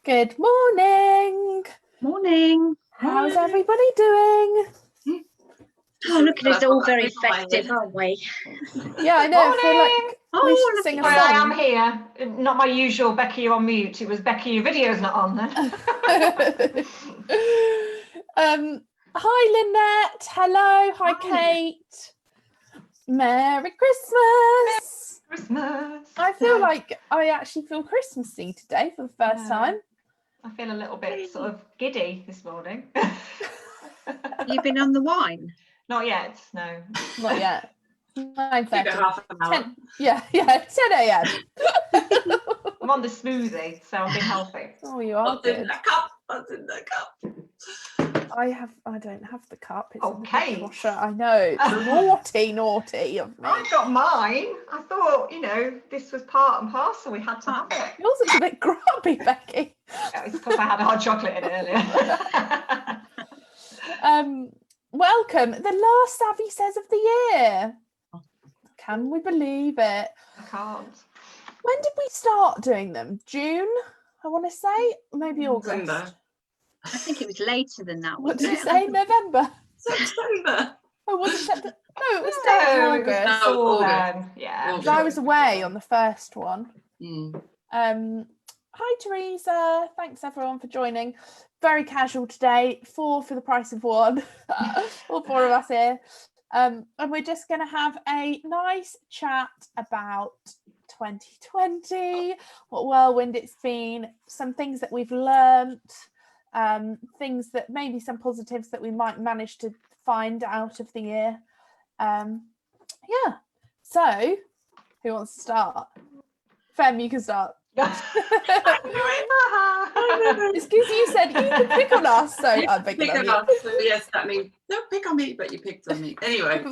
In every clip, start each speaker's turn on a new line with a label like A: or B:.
A: Good morning.
B: Morning.
A: How's everybody doing?
B: Oh, look at us all very festive, aren't we?
A: Yeah, I know. I feel like we should sing a
C: Sorry,
A: song.
C: I am here. Not my usual Becky, you're on mute. It was Becky, your video's not on then.
A: Hi, Lynette. Hello. Hi, Kate. Merry Christmas.
C: Christmas.
A: I feel like I actually feel Christmassy today for the first time.
C: I feel a little bit sort of giddy this morning.
B: You've been on the wine?
C: Not yet, no.
A: Not yet. 9:30.
D: Half an hour.
A: 10, yeah, 10 a.m.
C: I'm on the smoothie, so I'm being healthy.
A: Oh, you are
D: What's in
A: good.
D: the cup? What's in the cup?
A: I don't have the cup. It's in the
C: Okay.
A: dishwasher. I know. It's naughty of me.
C: I got mine. I thought, this was part and parcel. We had to have it.
A: Yours is a bit grubby, Becky.
C: It's because I had a hot chocolate in it earlier.
A: Welcome. The last Savvy Says of the year. Can we believe it?
C: I can't.
A: When did we start doing them? June, I want to say. Maybe August.
D: November.
B: I think it was later than that.
A: What
B: wasn't
A: did you
B: it?
A: say? November?
D: September.
A: Oh, was it September? No, it was
C: No,
A: definitely
C: it was
A: August.
C: before
D: August.
C: then. Yeah.
D: August.
A: 'Cause I was away on the first one.
D: Mm.
A: Hi Teresa, thanks everyone for joining. Very casual today, 4 for the price of 1. All 4 of us here. And we're just going to have a nice chat about 2020, what whirlwind it's been, some things that we've learnt, things that maybe some positives that we might manage to find out of the year. Yeah, so who wants to start? Fem, you can start. Excuse me, you said you could pick on us, so I'm picking
D: Pick
A: on
D: on
A: you.
D: us. So yes, that means don't pick on me, but you picked on me. Anyway,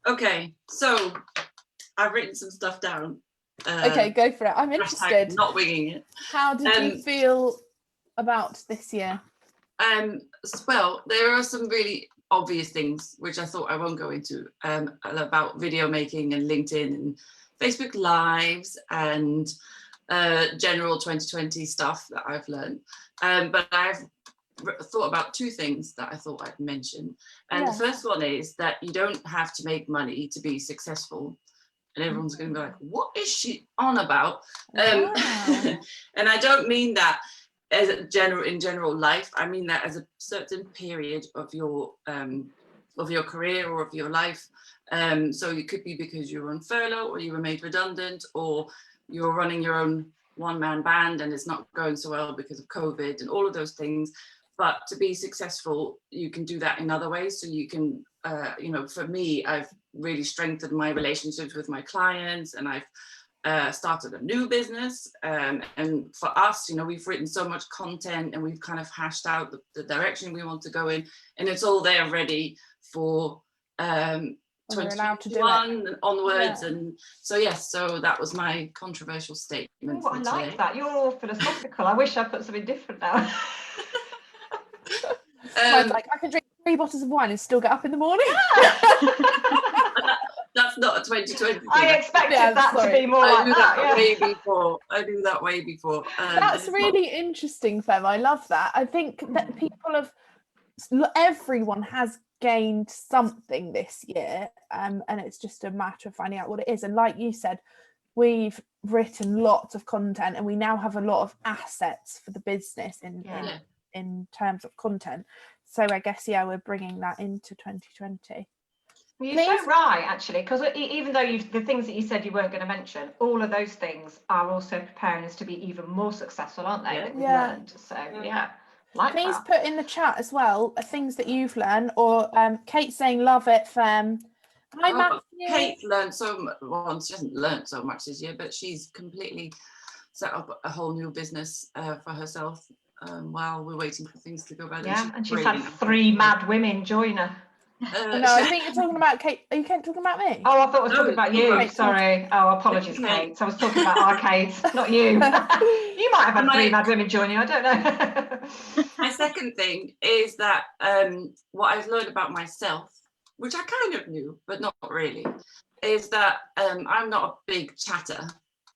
D: okay. So I've written some stuff down.
A: Okay, go for it. I'm interested.
D: Not winging it.
A: How did you feel about this year?
D: Well, there are some really obvious things which I thought I won't go into about video making and LinkedIn and Facebook Lives and general 2020 stuff that I've learned. But I've thought about 2 things that I thought I'd mention. And the first one is that you don't have to make money to be successful. And everyone's going to be like, what is she on about?
A: Wow.
D: And I don't mean that as in general life. I mean that as a certain period of your career or of your life. So it could be because you were on furlough or you were made redundant or you're running your own one-man band and it's not going so well because of COVID and all of those things. But to be successful, you can do that in other ways. So you can, for me, I've really strengthened my relationships with my clients and I've started a new business. And for us, we've written so much content and we've kind of hashed out the direction we want to go in. And it's all there ready for 2021 onwards.
A: Yeah.
D: And so that was my controversial statement.
C: Oh, I like that. You're all philosophical. I wish I put something different now.
A: Like I can drink 3 bottles of wine and still get up in the morning.
D: That's not a 2020 thing.
C: I expected that to be more like that.
D: Way before. I knew that way before.
A: That's really interesting, Fem. I love that. I think that everyone has gained something this year, and it's just a matter of finding out what it is. And like you said, we've written lots of content and we now have a lot of assets for the business in terms of content. So I guess, we're bringing that into 2020.
C: Well, you're so right, actually, because even though the things that you said you weren't going to mention, all of those things are also preparing us to be even more successful, aren't they? That we've learned. So,
A: Please put in the chat as well things that you've learned, or Kate saying love it, Fem. Hi, Matthew.
D: Kate learned so much. Well, she hasn't learned so much this year, but she's completely set up a whole new business for herself while we're waiting for things to go better.
C: Yeah, and she's had 3 mad women join her.
A: No, I think you're talking about Kate. Are you talking about me?
C: Oh, I thought I was talking about you.
A: Kate.
C: Sorry. Oh, apologies, Kate. I was talking about our Kate, not you. You might have had 3 mad women join you. I don't know.
D: My second thing is that what I've learned about myself, which I kind of knew, but not really, is that I'm not a big chatter.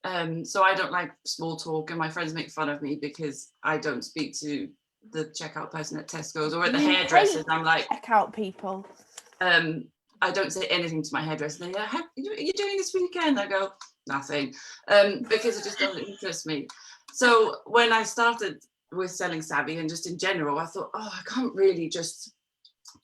D: So I don't like small talk, and my friends make fun of me because I don't speak to the checkout person at Tesco's or at the
A: You
D: hairdressers.
A: hate
D: I'm like,
A: check out people.
D: I don't say anything to my hairdresser. They go, are you doing this weekend? I go, nothing, because it just doesn't interest me. So when I started with Selling Savvy and just in general, I thought, oh, I can't really just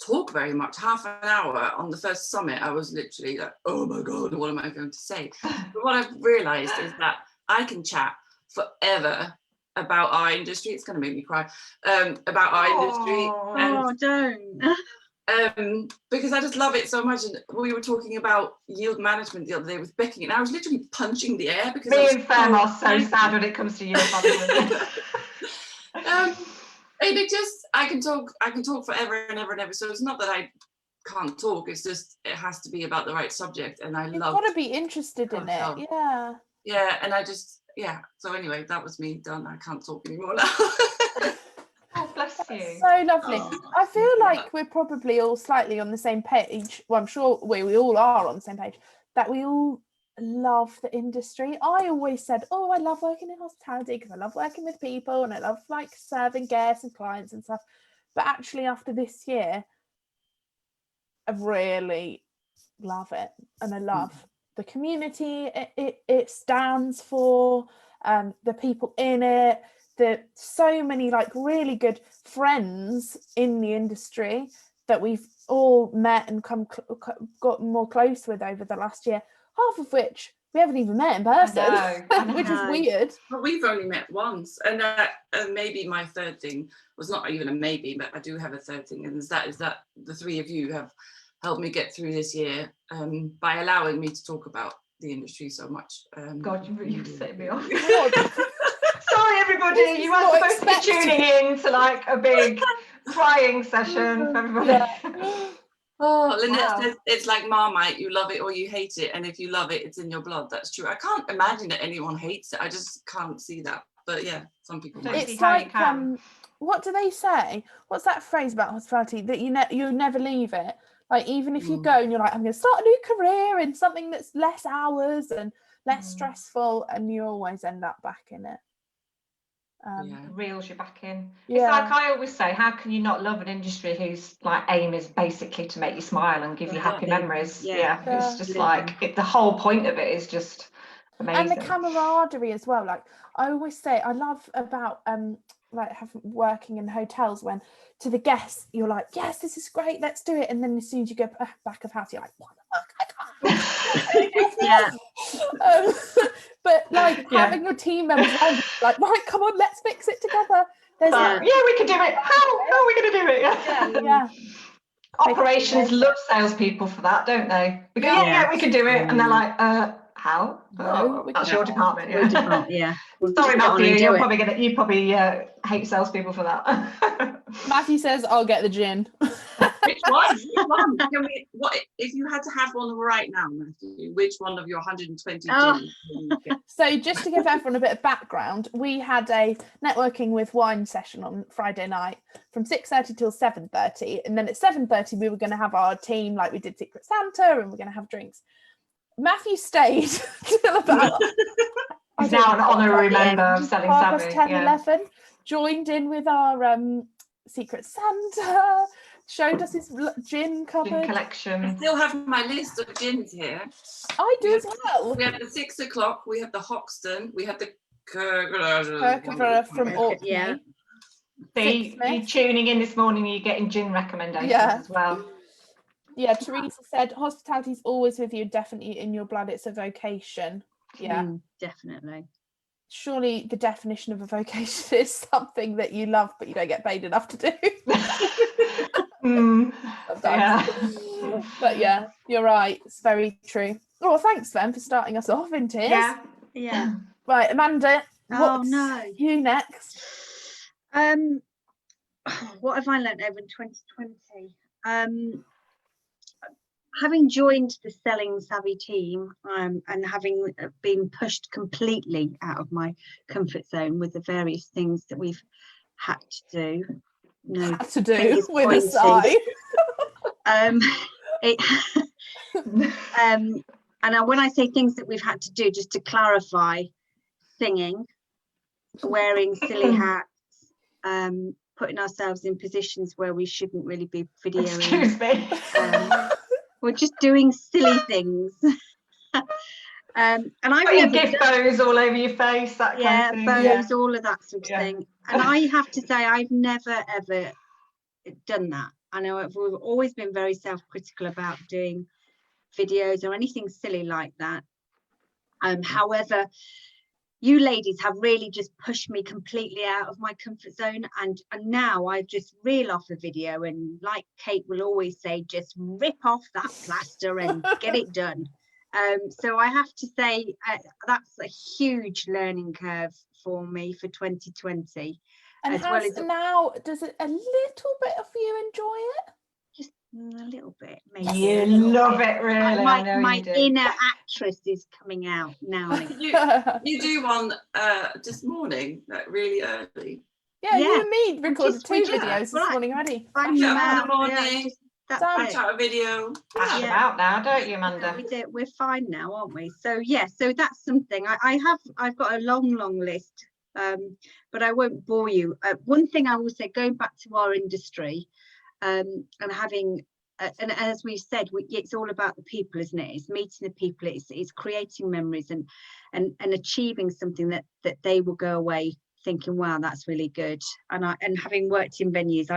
D: talk very much. Half an hour on the first summit, I was literally like, oh my God, what am I going to say? But what I've realized is that I can chat forever about our industry. It's going to make me cry, about our industry.
B: Oh, don't.
D: Because I just love it so much. And we were talking about yield management the other day with Becky, and I was literally punching the air because
C: me and Fem are so sad when it comes to yield management.
D: And it just, I can talk forever and ever and ever. So it's not that I can't talk, it's just it has to be about the right subject, and I
A: You've
D: love
A: got to be interested in it.
D: hotel.
A: Yeah.
D: And I just, so anyway, that was me done. I can't talk anymore now.
C: Oh, bless you.
A: So lovely.
D: Oh,
A: I feel like we're probably all slightly on the same page. Well, I'm sure we all are on the same page, that we all love the industry. I always said, oh, I love working in hospitality because I love working with people and I love like serving guests and clients and stuff. But actually after this year, I really love it, and I love the community it stands for, the people in it, the so many like really good friends in the industry that we've all met and got more close with over the last year, half of which we haven't even met in person.
C: I know.
A: Which is weird.
D: But we've only met once, and maybe my third thing was not even a maybe, but I do have a third thing, and that is that the three of you have helped me get through this year, by allowing me to talk about the industry so much.
C: God, you've set me off.
A: God.
C: Sorry, everybody.
A: This is
C: You weren't
A: not
C: supposed to be
A: expected.
C: tuning in to like a big crying session for everybody.
A: Yeah.
D: Oh, Lynette
C: Wow.
D: says it's like Marmite, you love it or you hate it, and if you love it, it's in your blood. That's true. I can't imagine that anyone hates it. I just can't see that. But yeah, some people
C: Don't
D: might.
C: see
A: It's
C: how you
A: like
C: can.
A: what do they say? What's that phrase about hospitality, that you never leave it? Like even if you go and you're like, I'm going to start a new career in something that's less hours and less stressful, and you always end up back in it.
C: Reels you back in.
A: Yeah.
C: It's like I always say, how can you not love an industry whose like aim is basically to make you smile and give you happy memories?
B: Yeah.
C: It's just like the whole point of it is just amazing.
A: And the camaraderie as well. Like I always say, I love about like working in hotels, when to the guests you're like, yes, this is great, let's do it, and then as soon as you go back of house you're like, what the fuck, I can't.
B: Yeah.
A: But like having your team members around, like, right, come on, let's fix it together. There's
C: yeah, we can do it. How are we going to do it?
A: yeah.
C: Operations love salespeople for that, don't they? We go, yeah, we can do it, and they're like, how?
A: No,
C: Oh, that's your department.
B: Yeah.
C: Sorry, Matthew. You probably hate salespeople for that.
A: Matthew says, I'll get the gin.
D: Which one? What if you had to have one right now, Matthew? Which one of your 120 gins? Will you get?
A: So just to give everyone a bit of background, we had a networking with wine session on Friday night from 6:30 till 7:30, and then at 7:30 we were going to have our team, like we did Secret Santa, and we're going to have drinks. Matthew stayed till about
C: He's now an honorary member of Selling Savvy.
A: 11, joined in with our Secret Santa, showed us his gin cupboard.
C: Gin
D: I
C: collection.
D: still have my list of gins here.
A: I do as well.
D: We have the 6 o'clock, we have the Hoxton, we have the
A: Kirkconnell from Orkney.
B: Yeah.
C: See, you tuning in this morning, you're getting gin recommendations as well.
A: Yeah, Teresa said hospitality is always with you, definitely in your blood, it's a vocation. Yeah.
B: Definitely.
A: Surely the definition of a vocation is something that you love but you don't get paid enough to do. But yeah, you're right, it's very true. Oh, thanks then for starting us off in tears.
B: Yeah.
A: Right, Amanda, what's you next?
B: What have I learned over in 2020? Having joined the Selling Savvy team, and having been pushed completely out of my comfort zone with the various things that we've had to do.
A: Had to do with a sigh.
B: And when I say things that we've had to do, just to clarify, singing, wearing silly hats, putting ourselves in positions where we shouldn't really be videoing.
C: Excuse me.
B: We're just doing silly things. And I've
C: Putting
B: never
C: gift bows all over your face, that
B: yeah,
C: kind of thing.
B: bows, all of that sort of
C: Yeah.
B: thing. And I have to say, I've never ever done that. I know we've always been very self-critical about doing videos or anything silly like that. However, you ladies have really just pushed me completely out of my comfort zone, and now I just reel off a video, and like Kate will always say, just rip off that plaster and get it done. So I have to say that's a huge learning curve for me for 2020.
A: And
B: as well as
A: now, does it a little bit of you enjoy it?
B: just a little bit, maybe.
C: You love it, really. I know
B: My
C: you do.
B: inner actress is coming out now and again.
D: You do one this morning, like really early.
A: Yeah,
B: Yeah.
A: you and me recorded
B: we
A: two
B: just-
A: videos this
B: right.
A: morning already.
B: Bang
D: Yeah,
B: them out,
D: in the morning.
B: just- that's
A: Done.
B: it.
D: Watch out a video.
C: Ash them
B: Yeah.
C: out now, don't you,
B: Yeah,
C: Amanda?
B: we do. We're fine now, aren't we? So yeah, so that's something. I've got a long list, but I won't bore you. One thing I will say, going back to our industry, and having, and as we said, it's all about the people, isn't it? It's meeting the people. It's creating memories and achieving something that they will go away thinking, wow, that's really good. And having worked in venues,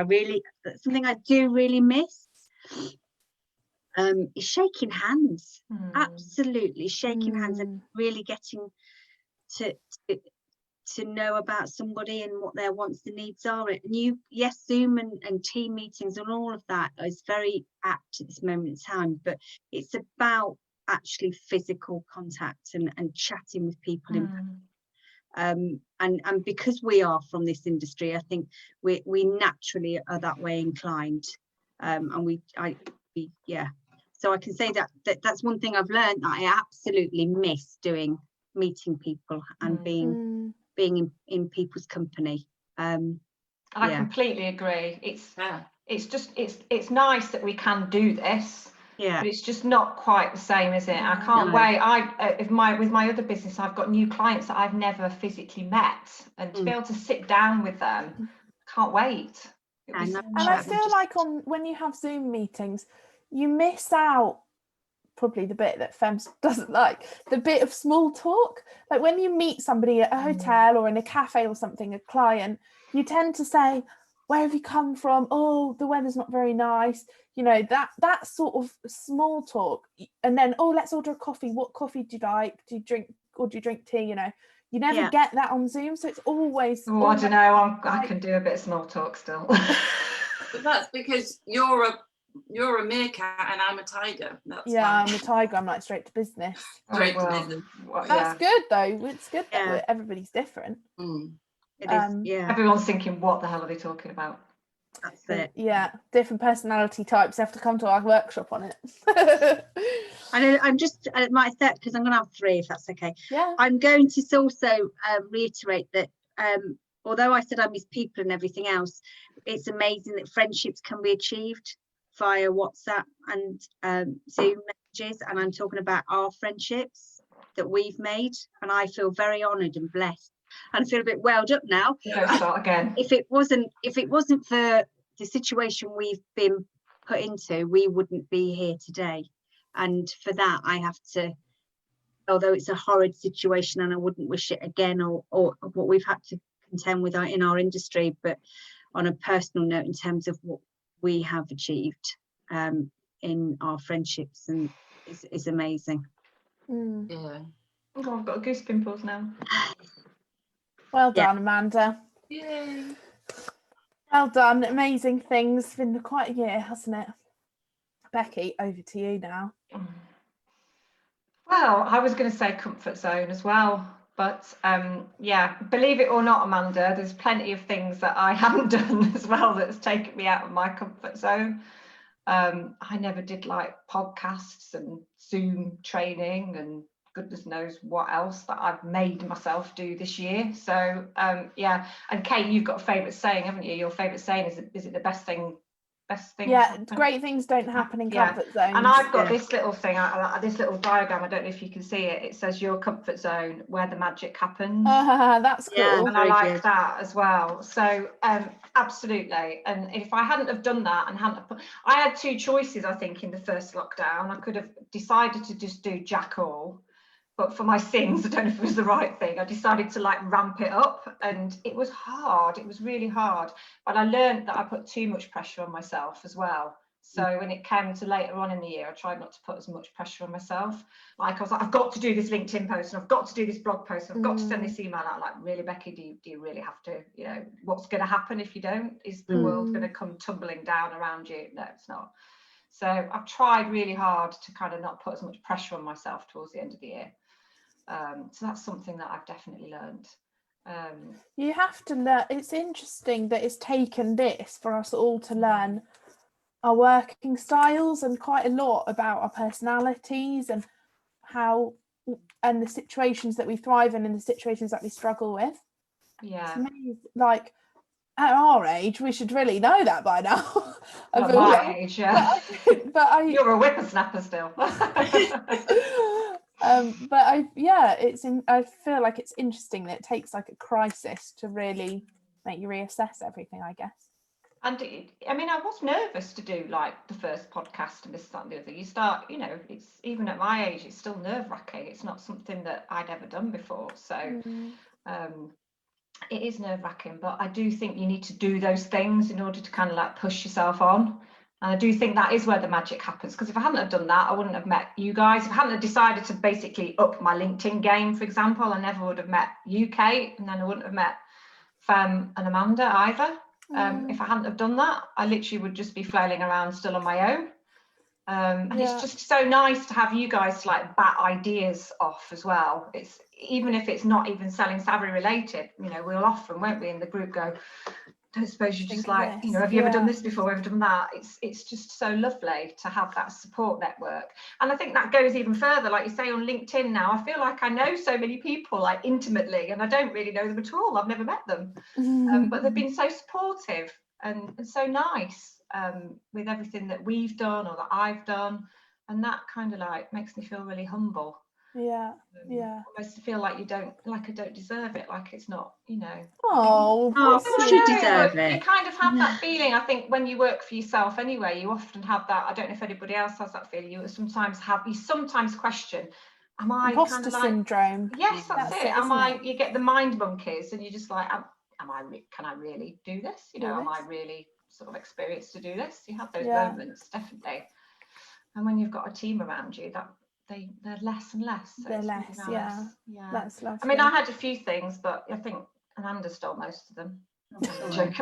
B: that's something I do really miss. Is shaking hands. Absolutely shaking hands and really getting to know about somebody and what their wants and needs are. And yes, Zoom and team meetings and all of that is very apt at this moment in time, but it's about actually physical contact and chatting with people and because we are from this industry, I think we naturally are that way inclined, so I can say that's one thing I've learned that I absolutely miss doing, meeting people and being in people's company.
C: I completely agree. It's nice that we can do this, but it's just not quite the same, is it? I can't wait. With my other business, I've got new clients that I've never physically met, and to be able to sit down with them, can't wait.
A: And I feel like when you have Zoom meetings, you miss out probably the bit that Fems doesn't like, the bit of small talk. Like when you meet somebody at a hotel or in a cafe or something, a client, you tend to say, where have you come from? Oh, the weather's not very nice. You know, that sort of small talk. And then, oh, let's order a coffee. What coffee do you like? Do you drink tea? You know, you never get that on Zoom. So it's always...
C: I don't know. I can do a bit of small talk still.
D: But that's because you're a meerkat and I'm a tiger. That's
A: I'm a tiger. I'm like straight to business.
D: Straight to business.
A: That's good though. It's good that everybody's different.
B: It is,
C: Everyone's thinking, what the hell are they talking about?
B: That's it.
A: Yeah, different personality types have to come to our workshop on it.
B: I'm just at my set, because I'm going to have 3 if that's okay.
A: Yeah.
B: I'm going to also reiterate that although I said I miss people and everything else, it's amazing that friendships can be achieved via WhatsApp and Zoom messages, and I'm talking about our friendships that we've made, and I feel very honoured and blessed, and I feel a bit welled up now.
C: Don't start again.
B: If it wasn't for the situation we've been put into, we wouldn't be here today, and for that I have to, although it's a horrid situation and I wouldn't wish it again, or what we've had to contend with in our industry, but on a personal note, in terms of what we have achieved in our friendships, and is amazing.
D: Yeah.
C: Oh, I've got goose pimples now.
A: Well done, Amanda.
D: Yay.
A: Well done. Amazing things. It's been quite a year, hasn't it? Becky, over to you now.
C: Well, I was going to say comfort zone as well, but believe it or not, Amanda, there's plenty of things that I haven't done as well that's taken me out of my comfort zone. I never did like podcasts and Zoom training and goodness knows what else that I've made myself do this year. So and Kate, you've got a favourite saying, haven't you? Your favourite saying is it the best thing best things
A: Yeah,
C: happen.
A: great things don't happen in
C: Yeah.
A: comfort zones.
C: And I've got
B: Yeah.
C: this little thing, this little diagram. I don't know if you can see it. It says your comfort zone, where the magic happens.
A: That's
B: Yeah.
A: cool.
C: And I
B: Very
C: like
B: good.
C: that as well. So absolutely. And if I hadn't have done that and I had two choices, I think, in the first lockdown. I could have decided to just do jack all, but for my sins, I don't know if it was the right thing. I decided to like ramp it up, and it was hard. It was really hard. But I learned that I put too much pressure on myself as well. So when it came to later on in the year, I tried not to put as much pressure on myself. Like I was like, I've got to do this LinkedIn post, and I've got to do this blog post, and I've got to send this email out. Like, really, Becky, do you really have to? You know, what's going to happen if you don't? Is the world going to come tumbling down around you? No, it's not. So I've tried really hard to kind of not put as much pressure on myself towards the end of the year. So that's something that I've definitely learned.
A: You have to learn. It's interesting that it's taken this for us all to learn our working styles and quite a lot about our personalities and how and the situations that we thrive in and the situations that we struggle with.
C: Yeah.
A: It's amazing. Like at our age, we should really know that by now.
C: At my age, yeah.
A: But
C: You're a whippersnapper still.
A: I feel like it's interesting that it takes like a crisis to really make you reassess everything, I guess.
C: And I mean, I was nervous to do like the first podcast and this, that, and the other. You start, you know, it's even at my age, it's still nerve-wracking. It's not something that I'd ever done before. So it is nerve-wracking, but I do think you need to do those things in order to kind of like push yourself on. And I do think that is where the magic happens, because if I hadn't have done that, I wouldn't have met you guys. If I hadn't have decided to basically up my LinkedIn game, for example, I never would have met you, Kate, and then I wouldn't have met Fem and Amanda either. If I hadn't have done that, I literally would just be flailing around still on my own. And it's just so nice to have you guys to like bat ideas off as well. It's even if it's not even Selling Savvy related, you know, we'll often, won't we, in the group go, don't suppose you're just like, you know, have you ever done this before, ever done that? It's just so lovely to have that support network. And I think that goes even further, like you say, on LinkedIn now. I feel like I know so many people like intimately, and I don't really know them at all. I've never met them, but they've been so supportive and so nice with everything that we've done or that I've done, and that kind of like makes me feel really humble. Almost feel like I don't deserve it, like it's not, you know.
A: Of
B: course you deserve it.
C: You kind of have that feeling, I think, when you work for yourself anyway. You often have that. I don't know if anybody else has that feeling. You sometimes question, am I
A: imposter
C: kind of like
A: syndrome?
C: Yes, that's it.
A: It?
C: You get the mind monkeys, and you're just like, can I really do this? You know, am I really sort of experienced to do this? You have those moments, definitely. And when you've got a team around you, that they're less and less. So
A: they're less,
C: really nice.
A: That's lovely.
C: I mean, I had a few things, but I think Amanda stole most of them. I'm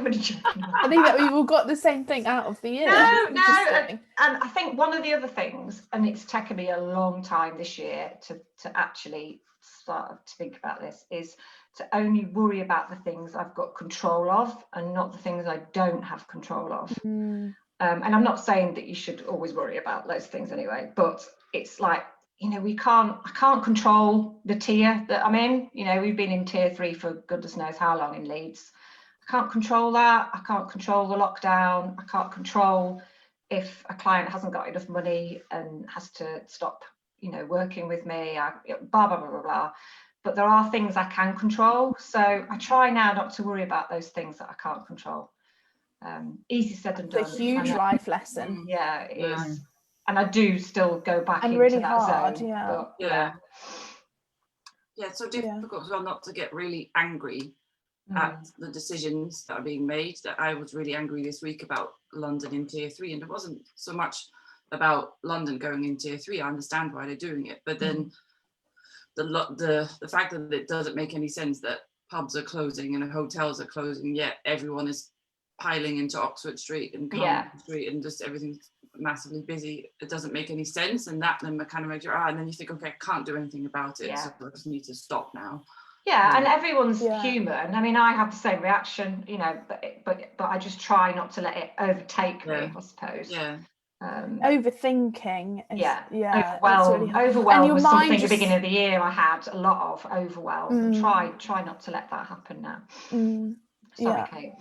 C: only joking.
A: I think that we've all got the same thing out of the year.
C: No, and I think one of the other things, and it's taken me a long time this year to actually start to think about this, is to only worry about the things I've got control of and not the things I don't have control of. And I'm not saying that you should always worry about those things anyway, but it's like, you know, I can't control the tier that I'm in. You know, we've been in tier 3 for goodness knows how long in Leeds. I can't control that. I can't control the lockdown. I can't control if a client hasn't got enough money and has to stop, you know, working with me, blah, blah, blah, blah, blah. But there are things I can control. So I try now not to worry about those things that I can't control. Easy said and done.
A: It's a huge life lesson.
C: Yeah, it is. And I do still go back
A: and
C: into
A: really
C: that
A: hard,
C: zone. But,
D: yeah, it's so difficult as well not to get really angry at the decisions that are being made. That I was really angry this week about London in tier 3, and it wasn't so much about London going in tier 3. I understand why they're doing it, but then the fact that it doesn't make any sense that pubs are closing and hotels are closing, yet everyone is piling into Oxford Street and Carnaby Street, and just everything's massively busy. It doesn't make any sense, and that then kind of makes you and then you think, okay, I can't do anything about it, so I just need to stop now.
C: And everyone's human. I mean, I have the same reaction, you know, but I just try not to let it overtake me, I suppose.
A: Overthinking
C: overwhelm was something at the beginning of the year. I had a lot of overwhelm. Try not to let that happen now. Sorry, Kate.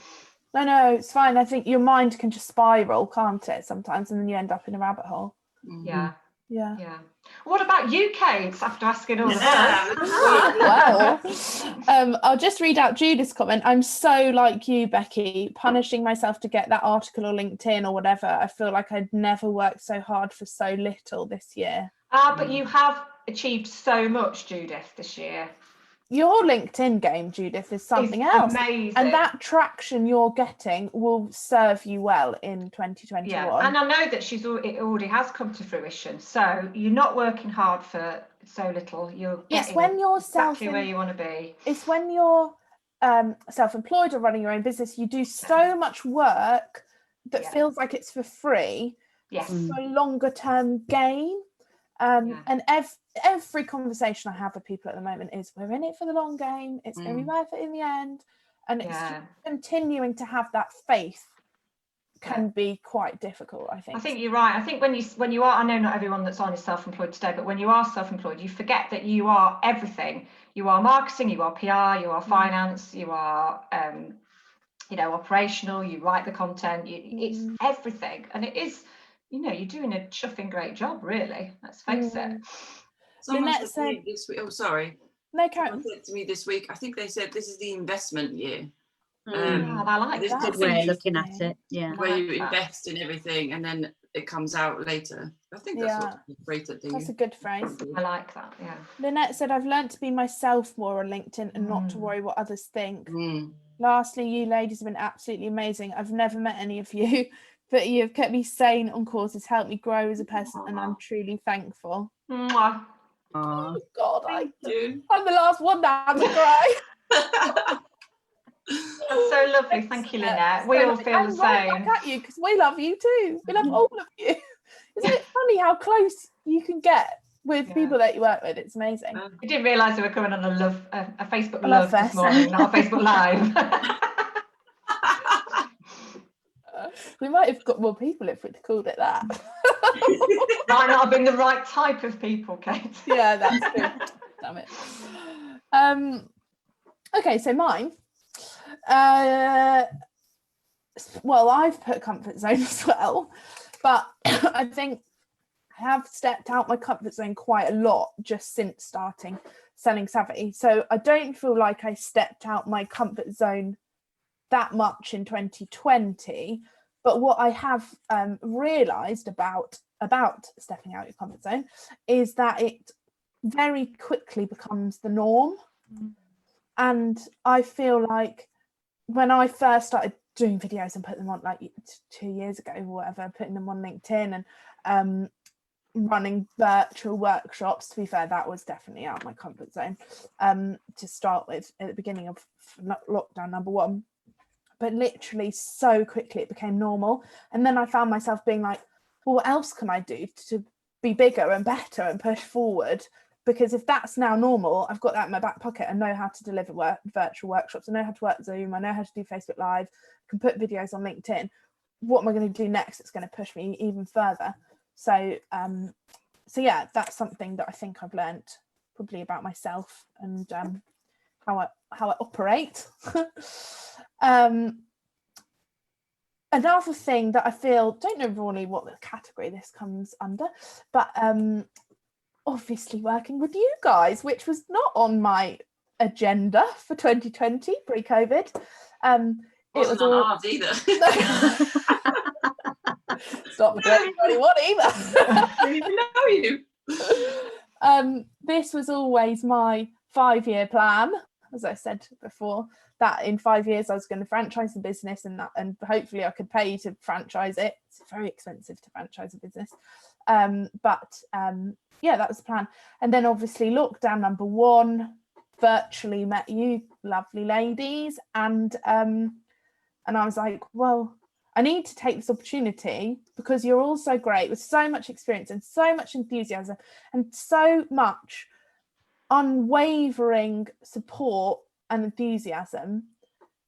A: No, it's fine. I think your mind can just spiral, can't it, sometimes, and then you end up in a rabbit hole.
C: Yeah.
A: Yeah.
C: Yeah. What about you, Kate? After asking all of
D: Yeah.
C: this.
A: Well, I'll just read out Judith's comment. I'm so like you, Becky, punishing myself to get that article or LinkedIn or whatever. I feel like I'd never worked so hard for so little this year.
C: But you have achieved so much, Judith, this year.
A: Your LinkedIn game, Judith, is something else.
C: Amazing.
A: And that traction you're getting will serve you well in 2021.
C: Yeah, and I know that it already has come to fruition. So you're not working hard for so little. You're getting
A: when you're
C: exactly where you want to be.
A: It's when you're self-employed or running your own business, you do so much work that feels like it's for free.
C: Yes.
A: For longer term gain. And every conversation I have with people at the moment is, we're in it for the long game, it's going to be worth it in the end, and it's just continuing to have that faith can be quite difficult, I think.
C: I think you're right. I think when you are, I know not everyone that's on is self-employed today, but when you are self-employed, you forget that you are everything. You are marketing, you are PR, you are finance, you are operational, you write the content, it's everything, and it is, you're doing a chuffing great job, really. Let's face it.
D: Someone
A: Lynette
D: said to me this week, sorry.
A: No,
D: Someone said to me this week, I think they said this is the investment year.
C: I like
B: That's
C: that.
B: a good way of looking at it. Yeah.
D: Where you invest in everything and then it comes out later. I think that's what created the.
A: That's a good phrase.
C: I like that. Yeah.
A: Lynette said, I've learned to be myself more on LinkedIn and not to worry what others think. Lastly, you ladies have been absolutely amazing. I've never met any of you, but you have kept me sane on courses, helped me grow as a person, and I'm truly thankful.
C: Mwah.
A: Oh God,
D: Thank you.
A: I'm the last one that had to cry.
C: That's so lovely. Thank you, Lynette. We all feel the same.
A: Right back at you, because we love you too. We love all of you. Isn't it funny how close you can get with people that you work with? It's amazing.
C: I didn't realise they were coming on a Facebook love this morning, not a Facebook Live.
A: We might have got more people if we'd called it that.
C: Might not have been the right type of people, Kate.
A: Yeah, that's true. Damn it. Okay, so mine. Well, I've put comfort zone as well, but I think I have stepped out my comfort zone quite a lot just since starting Selling Savvy. So I don't feel like I stepped out my comfort zone that much in 2020, but what I have realised about stepping out your comfort zone is that it very quickly becomes the norm. And I feel like when I first started doing videos and put them on like 2 years ago or whatever, putting them on LinkedIn and running virtual workshops, to be fair, that was definitely out of my comfort zone to start with at the beginning of lockdown number 1. But literally so quickly it became normal. And then I found myself being like, well, what else can I do to be bigger and better and push forward? Because if that's now normal, I've got that in my back pocket. I know how to deliver virtual workshops. I know how to work Zoom. I know how to do Facebook Live. I can put videos on LinkedIn. What am I going to do next? It's going to push me even further. So yeah, that's something that I think I've learned probably about myself and how I operate. Another thing that I feel, don't know really what the category this comes under, but obviously working with you guys, which was not on my agenda for 2020 pre-COVID.
D: It wasn't on ours either.
A: It's not for 2021 either.
D: I didn't even know you.
A: This was always my 5-year plan, as I said before, that in 5 years I was going to franchise the business, and hopefully I could pay to franchise it. It's very expensive to franchise a business. Yeah, that was the plan. And then obviously lockdown number 1, virtually met you lovely ladies, and I was like, well, I need to take this opportunity because you're all so great with so much experience and so much enthusiasm and so much unwavering support and enthusiasm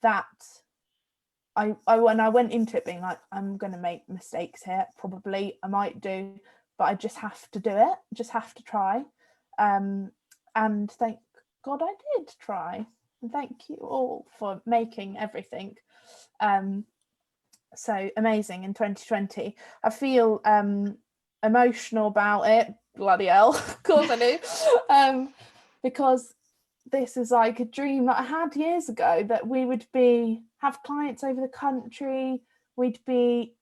A: that when I went into it being like, I'm going to make mistakes here, probably I might do, but I just have to do it, just have to try. And thank God I did try. And thank you all for making everything so amazing in 2020. I feel emotional about it. Bloody hell, of course I do. Because this is like a dream that I had years ago, that we would have clients over the country. We'd be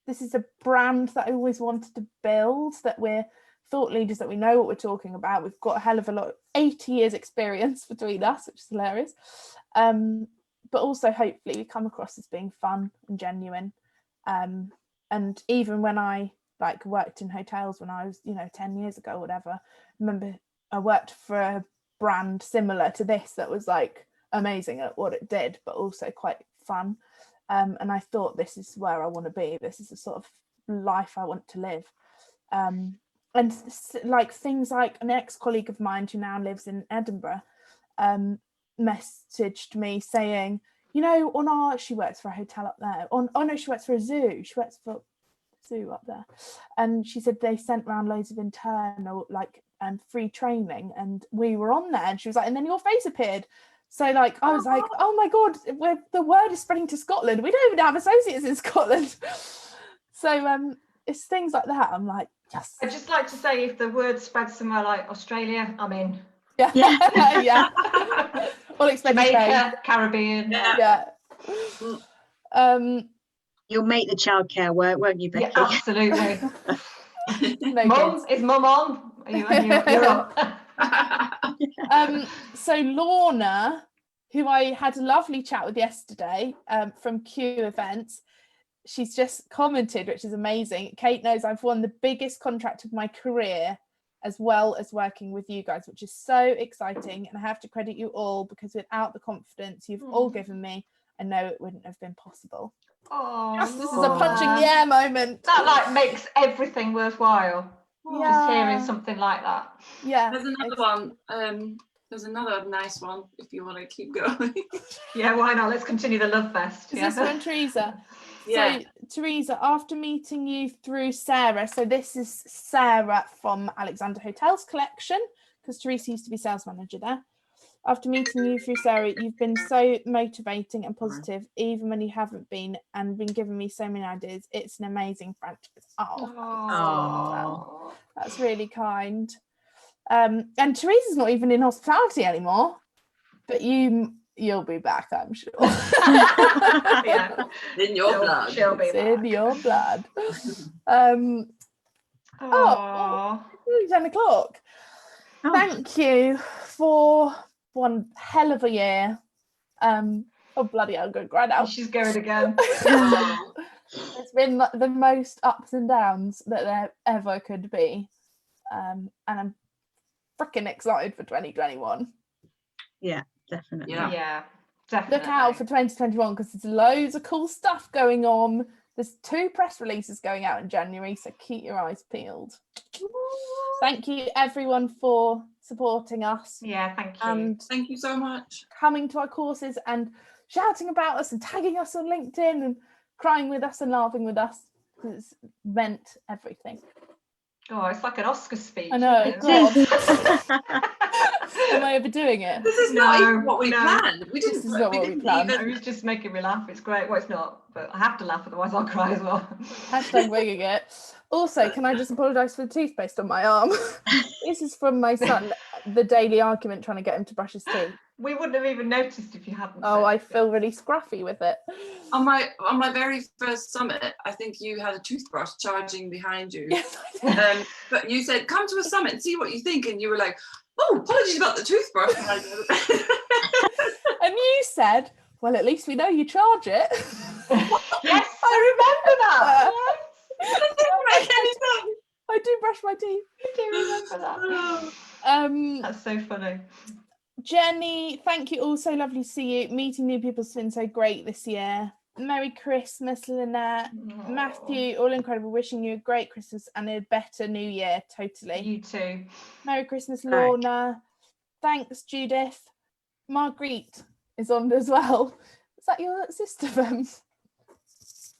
A: this is a brand that I always wanted to build, that we're thought leaders, that we know what we're talking about. We've got a hell of a lot, 80 years experience between us, which is hilarious. But also hopefully we come across as being fun and genuine. And even when I worked in hotels when I was 10 years ago or whatever, I remember I worked for a brand similar to this that was like amazing at what it did, but also quite fun. And I thought, this is where I want to be. This is the sort of life I want to live. And like things like an ex-colleague of mine who now lives in Edinburgh messaged me saying, she works for a hotel up there. She works for a zoo. She works for a zoo up there. And she said they sent around loads of internal free training, and we were on there. And she was like, and then your face appeared. So I was like, oh my God, the word is spreading to Scotland. We don't even have associates in Scotland. So it's things like that. I'm like, yes.
C: I'd just like to say, if the word spreads somewhere like Australia, I'm in.
A: Yeah. Yeah. All
C: Jamaica, Caribbean.
A: Yeah.
B: You'll make the childcare work, won't you, Becky?
C: Yeah, absolutely.
A: No
C: Mum, is Mum on? You're on.
A: So Lorna, who I had a lovely chat with yesterday from Q Events, she's just commented, which is amazing. Kate knows I've won the biggest contract of my career, as well as working with you guys, which is so exciting. And I have to credit you all, because without the confidence you've all given me, I know it wouldn't have been possible.
C: Oh,
A: yes, this is a punch in the air moment.
C: That makes everything worthwhile.
A: Yeah.
C: Just hearing something like that.
A: Yeah.
D: There's another one. There's another nice one if you want to keep going.
C: Yeah, why not? Let's continue the love fest.
A: Is this one, Teresa?
D: Yeah.
A: So, Teresa, after meeting you through Sarah, so this is Sarah from Alexander Hotels collection, because Teresa used to be sales manager there. After meeting you through Sarah, you've been so motivating and positive, even when you haven't been, and been giving me so many ideas. It's an amazing franchise. Oh, that's really kind. And Teresa's not even in hospitality anymore, but you'll be back, I'm sure.
C: Yeah.
D: In your blood.
C: She'll be
A: It's
C: back.
A: in your blood. It's 10 o'clock.
B: Oh.
A: Thank you for one hell of a year. Oh bloody hell, I'm going to cry now.
C: She's going again.
A: It's been the most ups and downs that there ever could be. And I'm freaking excited for 2021.
B: Yeah, definitely.
C: Yeah, definitely.
A: Look out for 2021, because there's loads of cool stuff going on. There's 2 press releases going out in January, so keep your eyes peeled. Thank you everyone for supporting us.
C: Yeah, thank you.
A: And
D: Thank you so much.
A: coming to our courses and shouting about us and tagging us on LinkedIn and crying with us and laughing with us. It's meant everything.
C: Oh, it's like an Oscar speech.
A: I know.
C: Isn't it?
A: God. Am I overdoing it?
D: This is not even what we planned. We
A: This
D: didn't.
A: is not what we planned.
C: It was just making me laugh. It's great. Well, it's not, but I have to laugh, otherwise I'll cry as well.
A: Hashtag winging it. Also, can I just apologise for the toothpaste on my arm? This is from my son, the daily argument trying to get him to brush his teeth.
C: We wouldn't have even noticed if you hadn't.
A: Oh,
C: said
A: I
C: it.
A: feel really scruffy with it.
D: On my very first summit, I think you had a toothbrush charging behind you.
A: Yes,
D: But you said, "Come to a summit and see what you think," and you were like, "Oh, apologies about the toothbrush."
A: and you said, well, at least we know you charge it.
C: Yes, I remember that.
A: I do brush my teeth.
C: I do remember that. That's so funny.
A: Jenny, thank you all. So lovely to see you. Meeting new people has been so great this year. Merry Christmas, Lynette.
C: Oh,
A: Matthew, all incredible. Wishing you a great Christmas and a better new year. Totally.
C: you too.
A: Merry Christmas,
B: Right.
A: Lorna. Thanks, Judith. Marguerite is on as well. Is that your sister, Vem?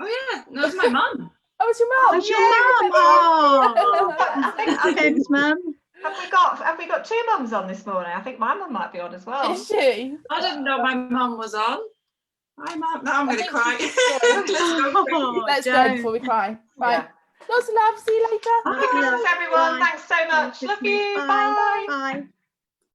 D: Oh yeah, no, it's my mum.
A: Oh, it's your mum.
B: That's your mum. Oh,
C: I think
B: thanks, Mum.
C: Have we got two mums on this morning? I think my mum might be on as well.
A: Is she?
D: I didn't know my mum was on. Hi, Mum. Now I'm
A: I
D: going to
A: think
D: cry.
A: she's good. Let's go
B: don't.
A: before we cry. Right.
C: Yeah.
A: Lots of love. See you later.
C: Happy Christmas, everyone.
B: Bye.
C: Thanks so much. Love you.
B: Bye.
C: Bye.
B: Bye.